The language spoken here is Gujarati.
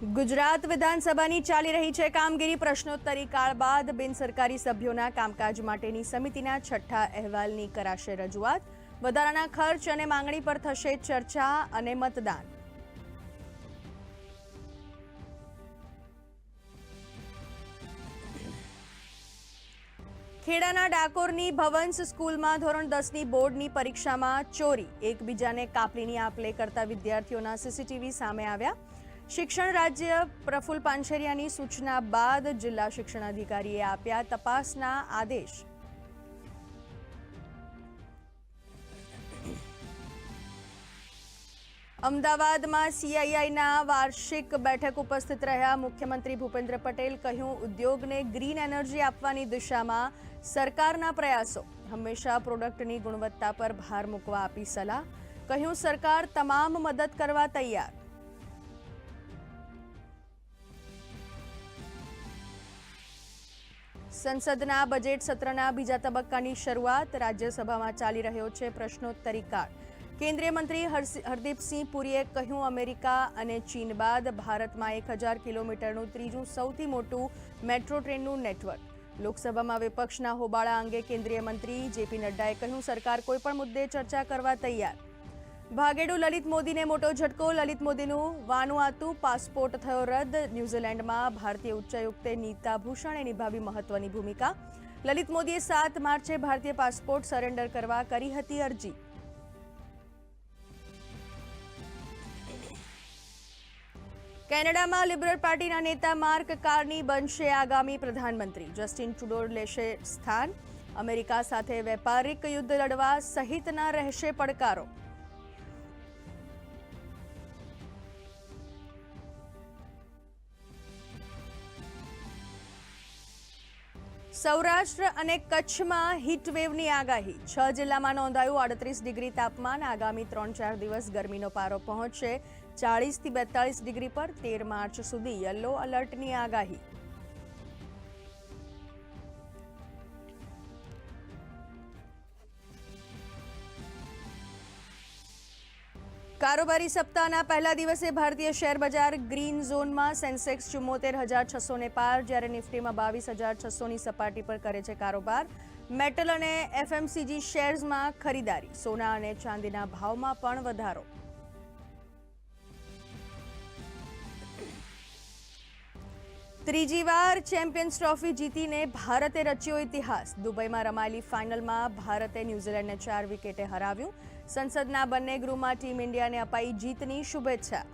ગુજરાત વિધાનસભાની ચાલી રહી છે કામગીરી. પ્રશ્નોત્તરી કાળ બાદ બિનસરકારી સભ્યોના કામકાજ માટેની સમિતિના છઠ્ઠા અહેવાલની કરાશે રજૂઆત. વધારાના ખર્ચ અને માંગણી પર થશે ચર્ચા અને મતદાન. ખેડાના ડાકોરની ભવંસ સ્કૂલમાં ધોરણ 10ની બોર્ડની પરીક્ષામાં ચોરી. એકબીજાને કાપલીની આપ-લે કરતા વિદ્યાર્થીઓના સીસીટીવી સામે આવ્યા. શિક્ષણ રાજ્ય પ્રફુલ પાનછેરિયાની સૂચના બાદ જિલ્લા શિક્ષણાધિકારીએ આપ્યા તપાસના આદેશ. અમદાવાદમાં સીઆઈઆઈના વાર્ષિક બેઠક ઉપસ્થિત રહ્યા મુખ્યમંત્રી ભૂપેન્દ્ર પટેલ. કહ્યું, ઉદ્યોગને ગ્રીન એનર્જી આપવાની દિશામાં સરકારના પ્રયાસો. હંમેશા પ્રોડક્ટની ગુણવત્તા પર ભાર મૂકવા આપી સલાહ. કહ્યું, સરકાર તમામ મદદ કરવા તૈયાર. સંસદના બજેટ સત્રના બીજા તબક્કાની શરૂઆત. રાજ્યસભામાં ચાલી રહ્યો છે પ્રશ્નોત્તરી કાળ. કેન્દ્રીય મંત્રી હરદીપસિંહ પુરીએ કહ્યું, અમેરિકા અને ચીન બાદ ભારતમાં 1000 કિલોમીટરનું ત્રીજું સૌથી મોટું મેટ્રો ટ્રેનનું નેટવર્ક. લોકસભામાં વિપક્ષના હોબાળા અંગે કેન્દ્રીય મંત્રી જેપી નડ્ડાએ કહ્યું, સરકાર કોઈપણ મુદ્દે ચર્ચા કરવા તૈયાર. ભાગેડુ લલિત મોદીને મોટો ઝટકો. લલિત મોદીનું વાનુઆતુ પાસપોર્ટ થયો રદ. ન્યૂઝીલેન્ડમાં ભારતીય ઉચ્ચાયુક્તે નીતા ભૂષણે નિભાવી મહત્વની ભૂમિકા. લલિત મોદીએ 7 માર્ચે ભારતીય પાસપોર્ટ સરેન્ડર કરવા કરી હતી અરજી. કેનેડામાં લિબરલ પાર્ટીના નેતા માર્ક કાર્ની બનશે આગામી પ્રધાનમંત્રી. જસ્ટિન ટ્રુડો લેશે સ્થાન. અમેરિકા સાથે વેપારિક યુદ્ધ લડવા સહિતના રહેશે પડકારો. સૌરાષ્ટ્ર અને કચ્છમાં હીટવેવની આગાહી. 6 જિલ્લામાં નોંધાયું 38 ડિગ્રી તાપમાન. આગામી 3-4 દિવસ ગરમીનો પારો પહોંચશે 40 થી 42 ડિગ્રી પર. 13 માર્ચ સુધી યલો એલર્ટની આગાહી. કારોબારી સપ્તાહના પહેલા દિવસે ભારતીય શેર બજાર ગ્રીન ઝોનમાં. સેન્સેક્સ 74,600 પાર, જ્યારે નિફ્ટીમાં 22,600ની સપાટી પર કરે છે કારોબાર. મેટલ અને એફએમસીજી શેર્સમાં ખરીદારી. સોના અને ચાંદીના ભાવમાં પણ વધારો. ત્રીજી વાર ચેમ્પિયન્સ ટ્રોફી જીતીને ભારતે રચ્યો ઇતિહાસ. દુબઈમાં રમાયેલી ફાઇનલમાં ભારતે ન્યૂઝીલેન્ડને 4 વિકેટે હરાવ્યું. સંસદના બંને ગૃહમાં ટીમ ઇન્ડિયાને અપાઈ જીતની શુભેચ્છા.